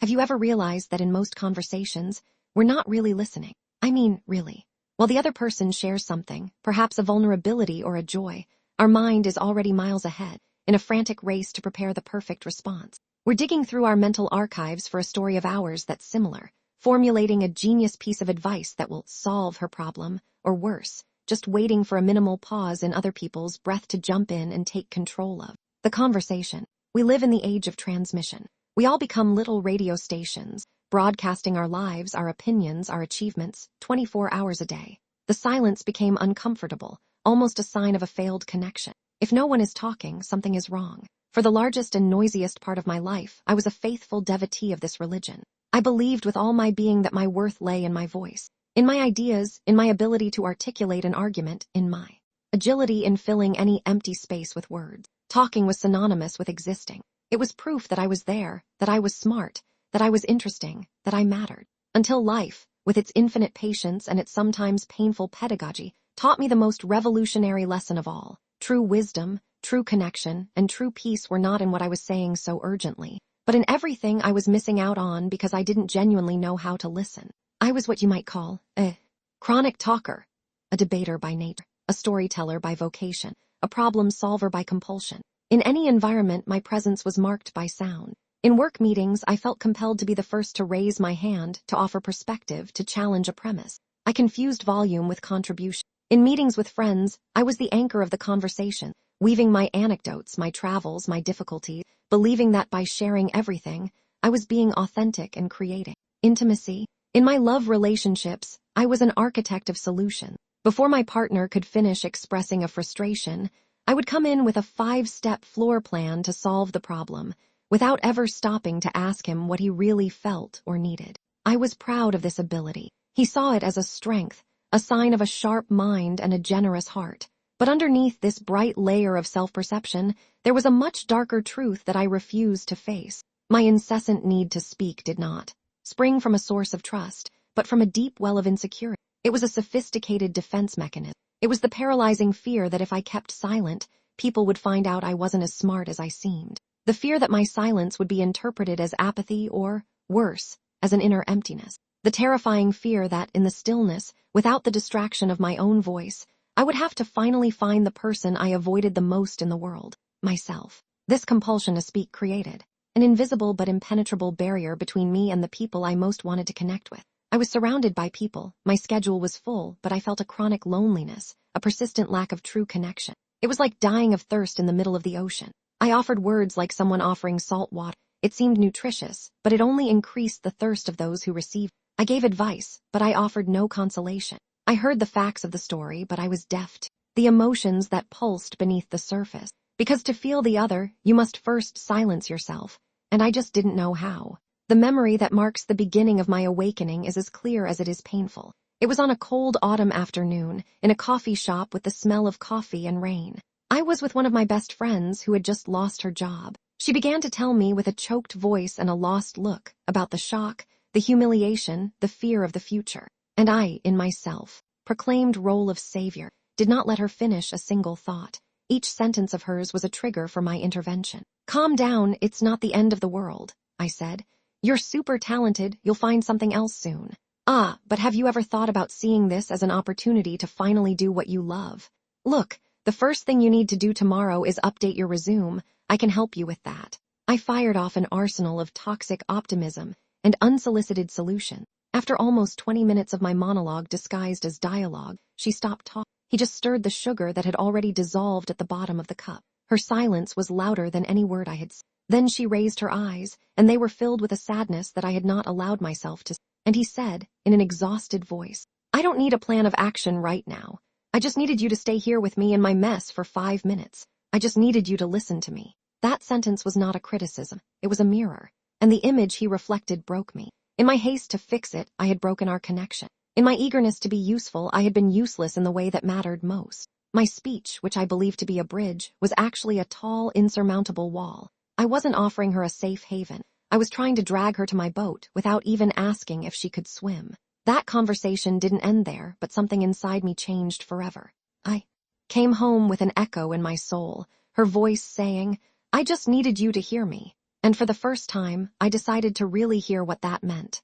Have you ever realized that in most conversations, we're not really listening? I mean, really. While the other person shares something, perhaps a vulnerability or a joy, our mind is already miles ahead, in a frantic race to prepare the perfect response. We're digging through our mental archives for a story of ours that's similar, formulating a genius piece of advice that will solve her problem, or worse, just waiting for a minimal pause in other people's breath to jump in and take control of the conversation. We live in the age of transmission. We all become little radio stations, broadcasting our lives, our opinions, our achievements, 24 hours a day. The silence became uncomfortable, almost a sign of a failed connection. If no one is talking, something is wrong. For the largest and noisiest part of my life, I was a faithful devotee of this religion. I believed with all my being that my worth lay in my voice, in my ideas, in my ability to articulate an argument, in my agility in filling any empty space with words. Talking was synonymous with existing. It was proof that I was there, that I was smart, that I was interesting, that I mattered. Until life, with its infinite patience and its sometimes painful pedagogy, taught me the most revolutionary lesson of all. True wisdom, true connection, and true peace were not in what I was saying so urgently, but in everything I was missing out on because I didn't genuinely know how to listen. I was what you might call a chronic talker, a debater by nature, a storyteller by vocation, a problem solver by compulsion. In any environment, my presence was marked by sound. In work meetings, I felt compelled to be the first to raise my hand, to offer perspective, to challenge a premise. I confused volume with contribution. In meetings with friends, I was the anchor of the conversation, weaving my anecdotes, my travels, my difficulties, believing that by sharing everything, I was being authentic and creating intimacy. In my love relationships, I was an architect of solutions. Before my partner could finish expressing a frustration, I would come in with a 5-step floor plan to solve the problem, without ever stopping to ask him what he really felt or needed. I was proud of this ability. He saw it as a strength, a sign of a sharp mind and a generous heart. But underneath this bright layer of self-perception, there was a much darker truth that I refused to face. My incessant need to speak did not spring from a source of trust, but from a deep well of insecurity. It was a sophisticated defense mechanism. It was the paralyzing fear that if I kept silent, people would find out I wasn't as smart as I seemed. The fear that my silence would be interpreted as apathy or, worse, as an inner emptiness. The terrifying fear that, in the stillness, without the distraction of my own voice, I would have to finally find the person I avoided the most in the world, myself. This compulsion to speak created an invisible but impenetrable barrier between me and the people I most wanted to connect with. I was surrounded by people, my schedule was full, but I felt a chronic loneliness, a persistent lack of true connection. It was like dying of thirst in the middle of the ocean. I offered words like someone offering salt water. It seemed nutritious, but it only increased the thirst of those who received. I gave advice, but I offered no consolation. I heard the facts of the story, but I was deaf to the emotions that pulsed beneath the surface. Because to feel the other, you must first silence yourself, and I just didn't know how. The memory that marks the beginning of my awakening is as clear as it is painful. It was on a cold autumn afternoon, in a coffee shop with the smell of coffee and rain. I was with one of my best friends who had just lost her job. She began to tell me with a choked voice and a lost look about the shock, the humiliation, the fear of the future. And I, in myself, proclaimed role of savior, did not let her finish a single thought. Each sentence of hers was a trigger for my intervention. Calm down, it's not the end of the world, I said. You're super talented, you'll find something else soon. But have you ever thought about seeing this as an opportunity to finally do what you love? Look, the first thing you need to do tomorrow is update your resume. I can help you with that. I fired off an arsenal of toxic optimism and unsolicited solutions. After almost 20 minutes of my monologue disguised as dialogue, she stopped talking. He just stirred the sugar that had already dissolved at the bottom of the cup. Her silence was louder than any word I had said. Then she raised her eyes, and they were filled with a sadness that I had not allowed myself to see. And he said, in an exhausted voice, I don't need a plan of action right now. I just needed you to stay here with me in my mess for 5 minutes. I just needed you to listen to me. That sentence was not a criticism. It was a mirror, and the image he reflected broke me. In my haste to fix it, I had broken our connection. In my eagerness to be useful, I had been useless in the way that mattered most. My speech, which I believed to be a bridge, was actually a tall, insurmountable wall. I wasn't offering her a safe haven. I was trying to drag her to my boat without even asking if she could swim. That conversation didn't end there, but something inside me changed forever. I came home with an echo in my soul, her voice saying, I just needed you to hear me. And for the first time, I decided to really hear what that meant.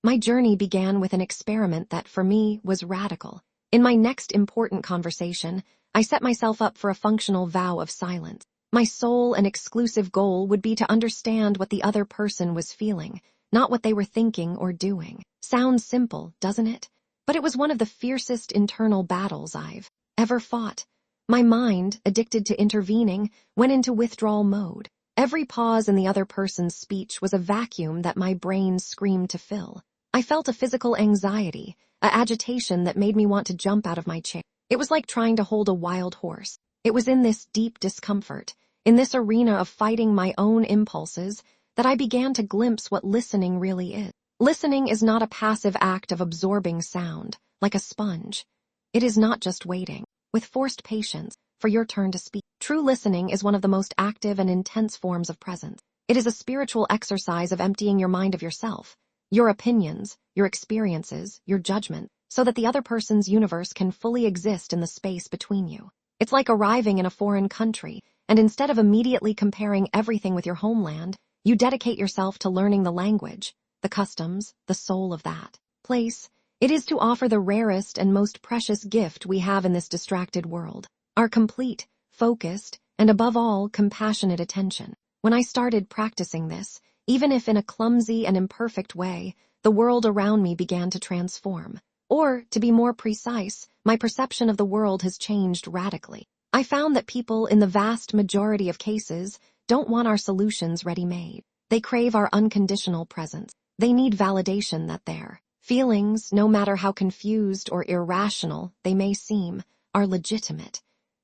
My journey began with an experiment that, for me, was radical. In my next important conversation, I set myself up for a functional vow of silence. My sole and exclusive goal would be to understand what the other person was feeling, not what they were thinking or doing. Sounds simple, doesn't it? But it was one of the fiercest internal battles I've ever fought. My mind, addicted to intervening, went into withdrawal mode. Every pause in the other person's speech was a vacuum that my brain screamed to fill. I felt a physical anxiety, a agitation that made me want to jump out of my chair. It was like trying to hold a wild horse. It was in this deep discomfort, in this arena of fighting my own impulses, that I began to glimpse what listening really is. Listening is not a passive act of absorbing sound, like a sponge. It is not just waiting, with forced patience, for your turn to speak. True listening is one of the most active and intense forms of presence. It is a spiritual exercise of emptying your mind of yourself, your opinions, your experiences, your judgment, so that the other person's universe can fully exist in the space between you. It's like arriving in a foreign country, and instead of immediately comparing everything with your homeland, you dedicate yourself to learning the language, the customs, the soul of that place. It is to offer the rarest and most precious gift we have in this distracted world, our complete, focused, and above all, compassionate attention. When I started practicing this, even if in a clumsy and imperfect way, the world around me began to transform. Or, to be more precise, my perception of the world has changed radically. I found that people, in the vast majority of cases, don't want our solutions ready-made. They crave our unconditional presence. They need validation that their feelings, no matter how confused or irrational they may seem, are legitimate.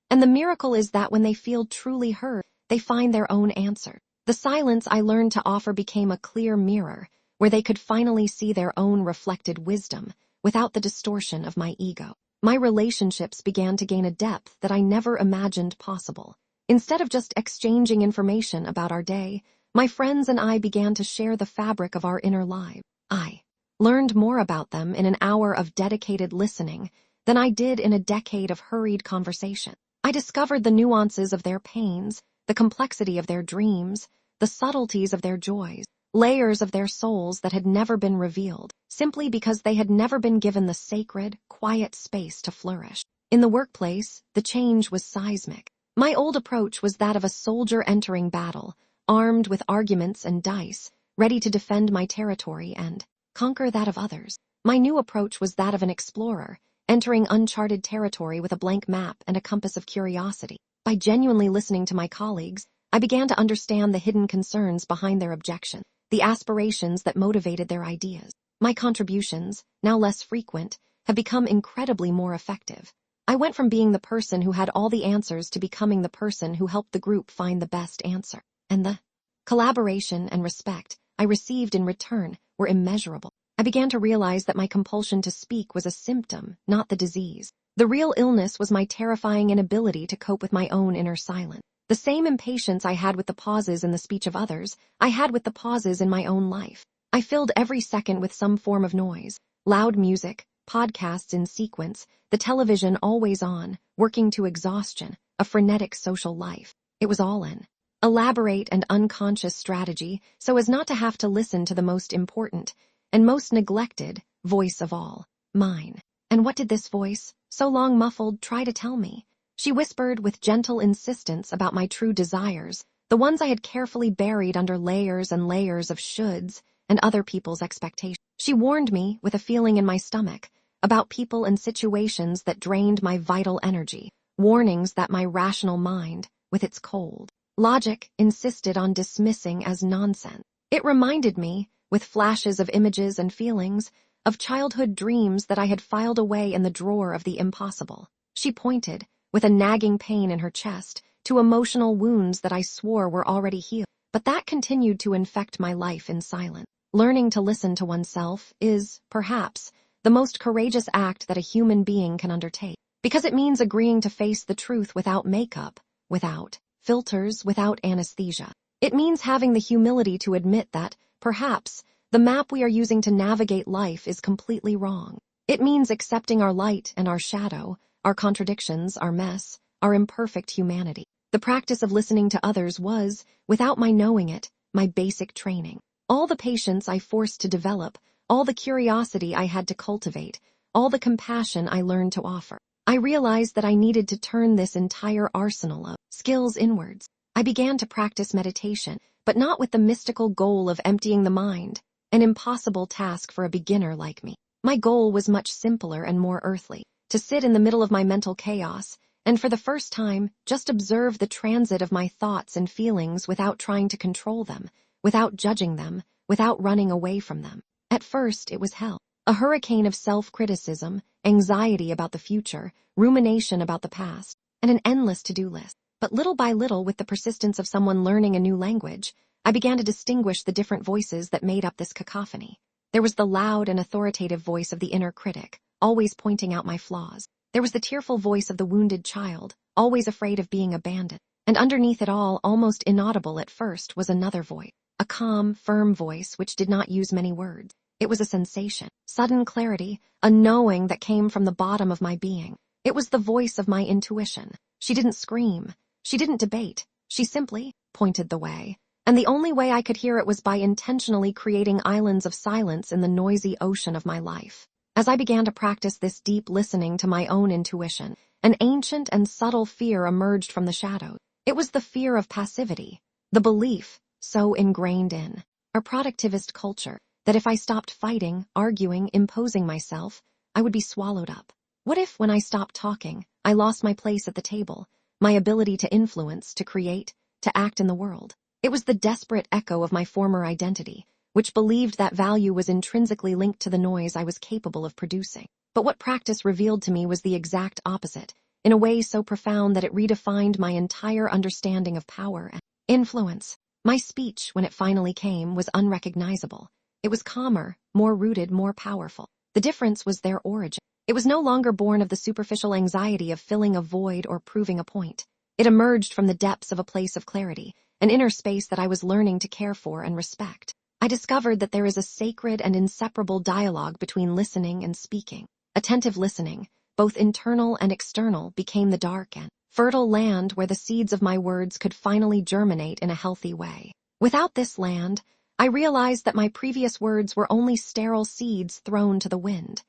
And the miracle is that when they feel truly heard, they find their own answer. The silence I learned to offer became a clear mirror, where they could finally see their own reflected wisdom, without the distortion of my ego. My relationships began to gain a depth that I never imagined possible. Instead of just exchanging information about our day, my friends and I began to share the fabric of our inner lives. I learned more about them in an hour of dedicated listening than I did in a decade of hurried conversation. I discovered the nuances of their pains, the complexity of their dreams, the subtleties of their joys, layers of their souls that had never been revealed, simply because they had never been given the sacred, quiet space to flourish. In the workplace, the change was seismic. My old approach was that of a soldier entering battle, armed with arguments and dice, ready to defend my territory and conquer that of others. My new approach was that of an explorer, entering uncharted territory with a blank map and a compass of curiosity. By genuinely listening to my colleagues, I began to understand the hidden concerns behind their objections, the aspirations that motivated their ideas. My contributions, now less frequent, have become incredibly more effective. I went from being the person who had all the answers to becoming the person who helped the group find the best answer. And the collaboration and respect I received in return were immeasurable. I began to realize that my compulsion to speak was a symptom, not the disease. The real illness was my terrifying inability to cope with my own inner silence. The same impatience I had with the pauses in the speech of others, I had with the pauses in my own life. I filled every second with some form of noise, loud music, podcasts in sequence, the television always on, working to exhaustion, a frenetic social life. It was all an elaborate and unconscious strategy so as not to have to listen to the most important and most neglected voice of all, mine. And what did this voice, so long muffled, try to tell me? She whispered with gentle insistence about my true desires, the ones I had carefully buried under layers and layers of shoulds and other people's expectations. She warned me, with a feeling in my stomach, about people and situations that drained my vital energy, warnings that my rational mind, with its cold logic, insisted on dismissing as nonsense. It reminded me, with flashes of images and feelings, of childhood dreams that I had filed away in the drawer of the impossible. She pointed, with a nagging pain in her chest, to emotional wounds that I swore were already healed. But that continued to infect my life in silence. Learning to listen to oneself is, perhaps, the most courageous act that a human being can undertake, because it means agreeing to face the truth without makeup, without filters, without anesthesia. It means having the humility to admit that, perhaps, the map we are using to navigate life is completely wrong. It means accepting our light and our shadow, our contradictions, our mess, our imperfect humanity. The practice of listening to others was, without my knowing it, my basic training, all the patience I forced to develop, all the curiosity I had to cultivate, all the compassion I learned to offer. I realized that I needed to turn this entire arsenal of skills inwards. I began to practice meditation, but not with the mystical goal of emptying the mind, an impossible task for a beginner like me. My goal was much simpler and more earthly, to sit in the middle of my mental chaos, and for the first time, just observe the transit of my thoughts and feelings without trying to control them, without judging them, without running away from them. At first, it was hell. A hurricane of self-criticism, anxiety about the future, rumination about the past, and an endless to-do list. But little by little, with the persistence of someone learning a new language, I began to distinguish the different voices that made up this cacophony. There was the loud and authoritative voice of the inner critic, always pointing out my flaws. There was the tearful voice of the wounded child, always afraid of being abandoned. And underneath it all, almost inaudible at first, was another voice, a calm, firm voice which did not use many words. It was a sensation, sudden clarity, a knowing that came from the bottom of my being. It was the voice of my intuition. She didn't scream. She didn't debate. She simply pointed the way. And the only way I could hear it was by intentionally creating islands of silence in the noisy ocean of my life. As I began to practice this deep listening to my own intuition, an ancient and subtle fear emerged from the shadows. It was the fear of passivity, the belief, so ingrained in our productivist culture, that if I stopped fighting, arguing, imposing myself, I would be swallowed up. What if, when I stopped talking, I lost my place at the table, my ability to influence, to create, to act in the world? It was the desperate echo of my former identity, which believed that value was intrinsically linked to the noise I was capable of producing. But what practice revealed to me was the exact opposite, in a way so profound that it redefined my entire understanding of power and influence. My speech, when it finally came, was unrecognizable. It was calmer, more rooted, more powerful. The difference was their origin. It was no longer born of the superficial anxiety of filling a void or proving a point. It emerged from the depths of a place of clarity, an inner space that I was learning to care for and respect. I discovered that there is a sacred and inseparable dialogue between listening and speaking. Attentive listening, both internal and external, became the dark and fertile land where the seeds of my words could finally germinate in a healthy way. Without this land, I realized that my previous words were only sterile seeds thrown to the wind,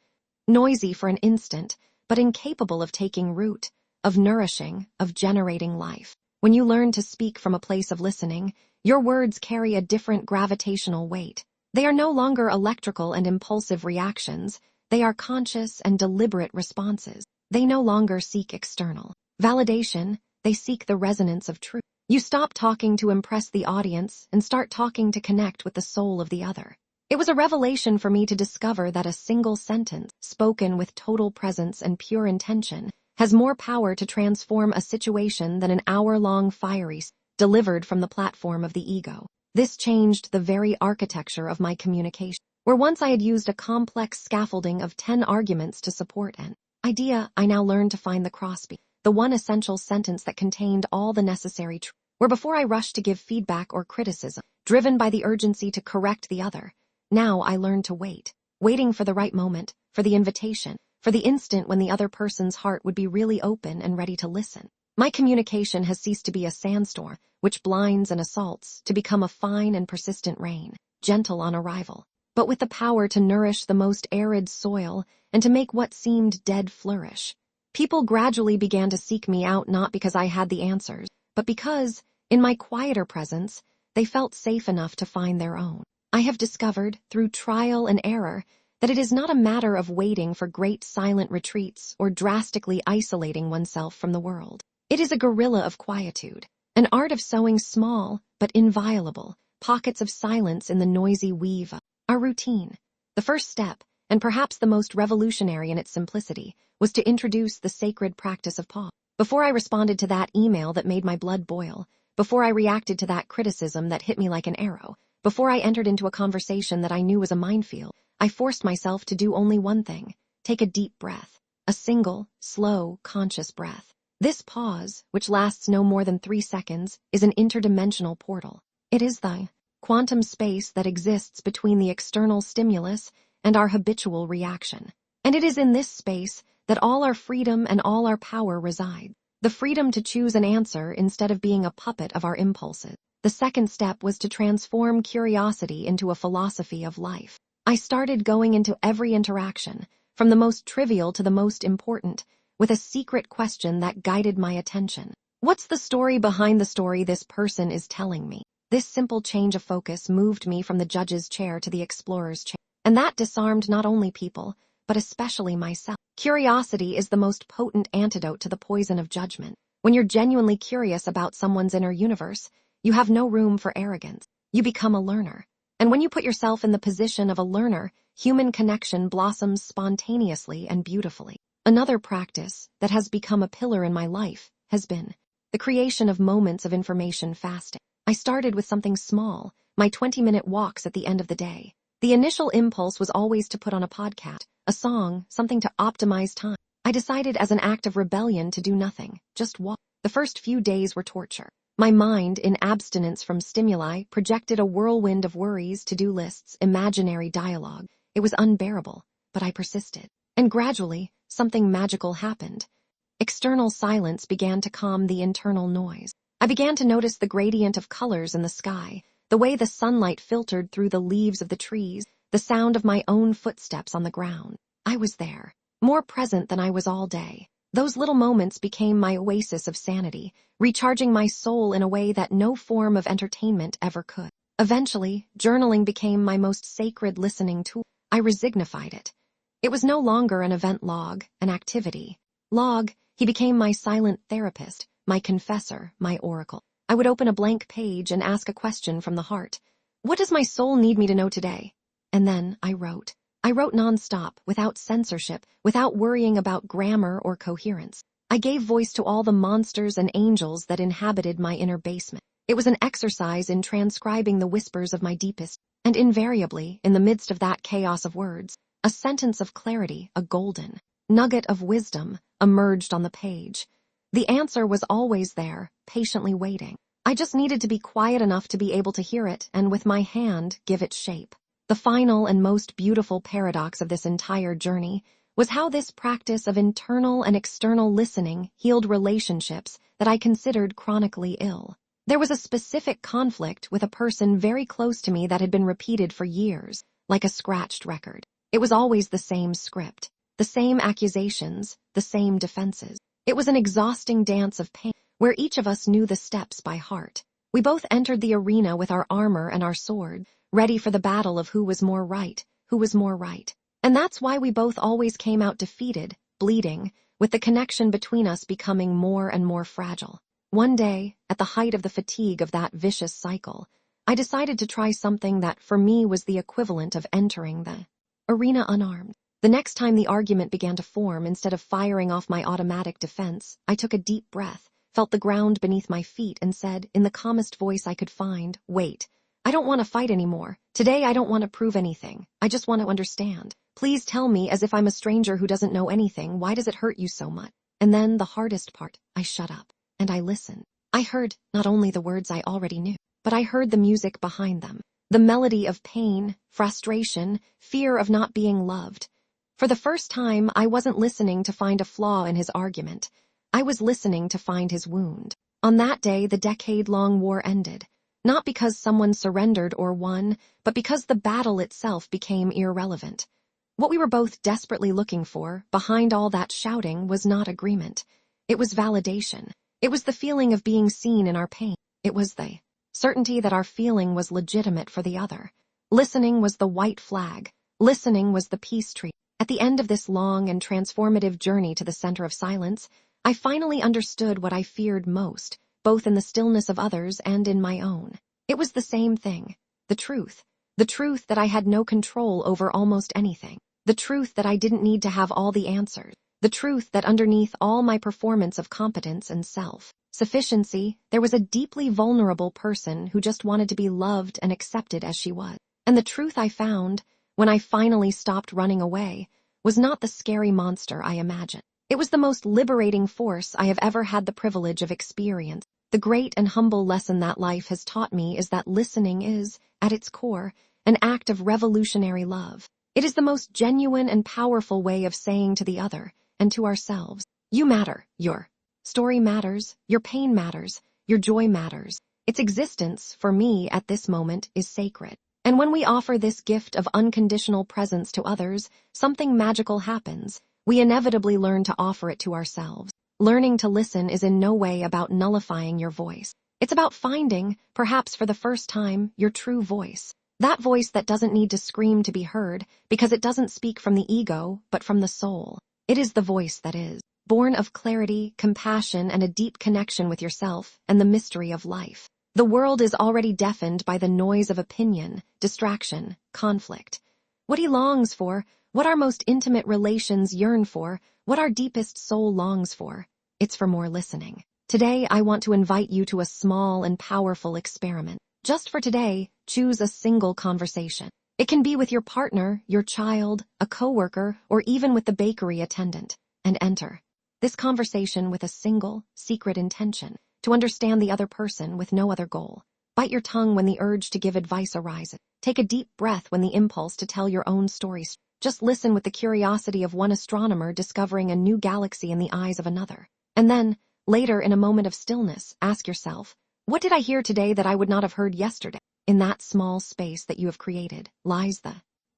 noisy for an instant, but incapable of taking root, of nourishing, of generating life. When you learn to speak from a place of listening, your words carry a different gravitational weight. They are no longer electrical and impulsive reactions, they are conscious and deliberate responses. They no longer seek external validation, they seek the resonance of truth. You stop talking to impress the audience and start talking to connect with the soul of the other. It was a revelation for me to discover that a single sentence, spoken with total presence and pure intention, has more power to transform a situation than an hour-long fiery delivered from the platform of the ego. This changed the very architecture of my communication. Where once I had used a complex scaffolding of 10 arguments to support an idea, I now learned to find the crossbeam, the one essential sentence that contained all the necessary truth. Where before I rushed to give feedback or criticism, driven by the urgency to correct the other, now I learned to wait, waiting for the right moment, for the invitation, for the instant when the other person's heart would be really open and ready to listen. My communication has ceased to be a sandstorm, which blinds and assaults, to become a fine and persistent rain, gentle on arrival, but with the power to nourish the most arid soil and to make what seemed dead flourish. People gradually began to seek me out not because I had the answers, but because, in my quieter presence, they felt safe enough to find their own. I have discovered, through trial and error, that it is not a matter of waiting for great silent retreats or drastically isolating oneself from the world. It is a guerrilla of quietude, an art of sowing small, but inviolable, pockets of silence in the noisy weave of our routine. The first step, and perhaps the most revolutionary in its simplicity, was to introduce the sacred practice of pause. Before I responded to that email that made my blood boil, before I reacted to that criticism that hit me like an arrow, before I entered into a conversation that I knew was a minefield, I forced myself to do only one thing: take a deep breath, a single, slow, conscious breath. This pause, which lasts no more than 3 seconds, is an interdimensional portal. It is the quantum space that exists between the external stimulus and our habitual reaction. And it is in this space that all our freedom and all our power reside. The freedom to choose an answer instead of being a puppet of our impulses. The The second step was to transform curiosity into a philosophy of life. I started going into every interaction, from the most trivial to the most important, with a secret question that guided my attention. What's the story behind the story this person is telling me? This simple change of focus moved me from the judge's chair to the explorer's chair, and that disarmed not only people, but especially myself. Curiosity is the most potent antidote to the poison of judgment. When you're genuinely curious about someone's inner universe, you have no room for arrogance. You become a learner. And when you put yourself in the position of a learner, human connection blossoms spontaneously and beautifully. Another practice that has become a pillar in my life has been the creation of moments of information fasting. I started with something small, my 20-minute walks at the end of the day. The initial impulse was always to put on a podcast, a song, something to optimize time. I decided as an act of rebellion to do nothing, just walk. The first few days were torture. My mind, in abstinence from stimuli, projected a whirlwind of worries, to-do lists, imaginary dialogue. It was unbearable, but I persisted. And gradually, something magical happened. External silence began to calm the internal noise. I began to notice the gradient of colors in the sky, the way the sunlight filtered through the leaves of the trees, the sound of my own footsteps on the ground. I was there, more present than I was all day. Those little moments became my oasis of sanity, recharging my soul in a way that no form of entertainment ever could. Eventually, journaling became my most sacred listening tool. I resignified it. It was no longer an event log, an activity. Log, he became my silent therapist, my confessor, my oracle. I would open a blank page and ask a question from the heart. What does my soul need me to know today? And then I wrote. I wrote nonstop, without censorship, without worrying about grammar or coherence. I gave voice to all the monsters and angels that inhabited my inner basement. It was an exercise in transcribing the whispers of my deepest, and invariably, in the midst of that chaos of words, a sentence of clarity, a golden nugget of wisdom, emerged on the page. The answer was always there, patiently waiting. I just needed to be quiet enough to be able to hear it and with my hand give it shape. The final and most beautiful paradox of this entire journey was how this practice of internal and external listening healed relationships that I considered chronically ill. There was a specific conflict with a person very close to me that had been repeated for years, like a scratched record. It was always the same script, the same accusations, the same defenses. It was an exhausting dance of pain, where each of us knew the steps by heart. We both entered the arena with our armor and our sword, ready for the battle of who was more right, who was more right. And that's why we both always came out defeated, bleeding, with the connection between us becoming more and more fragile. One day, at the height of the fatigue of that vicious cycle, I decided to try something that for me was the equivalent of entering the arena unarmed. The next time the argument began to form, instead of firing off my automatic defense, I took a deep breath, felt the ground beneath my feet, and said, in the calmest voice I could find, "Wait. I don't want to fight anymore. Today I don't want to prove anything. I just want to understand. Please tell me, as if I'm a stranger who doesn't know anything, why does it hurt you so much?" And then, the hardest part, I shut up, and I listened. I heard not only the words I already knew, but I heard the music behind them, the melody of pain, frustration, fear of not being loved. For the first time, I wasn't listening to find a flaw in his argument. I was listening to find his wound. On that day, the decade-long war ended. Not because someone surrendered or won, but because the battle itself became irrelevant. What we were both desperately looking for, behind all that shouting, was not agreement. It was validation. It was the feeling of being seen in our pain. It was the certainty that our feeling was legitimate for the other. Listening was the white flag. Listening was the peace treaty. At the end of this long and transformative journey to the center of silence, I finally understood what I feared most, both in the stillness of others and in my own. It was the same thing, the truth that I had no control over almost anything, the truth that I didn't need to have all the answers, the truth that underneath all my performance of competence and self-sufficiency, there was a deeply vulnerable person who just wanted to be loved and accepted as she was. And the truth I found, when I finally stopped running away, was not the scary monster I imagined. It was the most liberating force I have ever had the privilege of experience. The great and humble lesson that life has taught me is that listening is, at its core, an act of revolutionary love. It is the most genuine and powerful way of saying to the other, and to ourselves, "You matter, your story matters, your pain matters, your joy matters." Its existence, for me at this moment, is sacred. And when we offer this gift of unconditional presence to others, something magical happens. We inevitably learn to offer it to ourselves. Learning to listen is in no way about nullifying your voice. It's about finding, perhaps for the first time, your true voice. That voice that doesn't need to scream to be heard, because it doesn't speak from the ego, but from the soul. It is the voice that is, born of clarity, compassion, and a deep connection with yourself and the mystery of life. The world is already deafened by the noise of opinion, distraction, conflict. What he longs for, what our most intimate relations yearn for, what our deepest soul longs for, it's for more listening. Today, I want to invite you to a small and powerful experiment. Just for today, choose a single conversation. It can be with your partner, your child, a coworker, or even with the bakery attendant, and enter this conversation with a single, secret intention, to understand the other person with no other goal. Bite your tongue when the urge to give advice arises. Take a deep breath when the impulse to tell your own story. Just listen with the curiosity of one astronomer discovering a new galaxy in the eyes of another. And then, later in a moment of stillness, ask yourself, what did I hear today that I would not have heard yesterday? In that small space that you have created lies the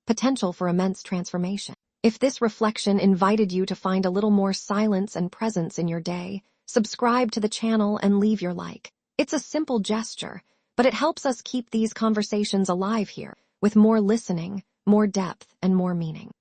potential for immense transformation. If this reflection invited you to find a little more silence and presence in your day, subscribe to the channel and leave your like. It's a simple gesture, but it helps us keep these conversations alive here, with more listening, more depth, and more meaning.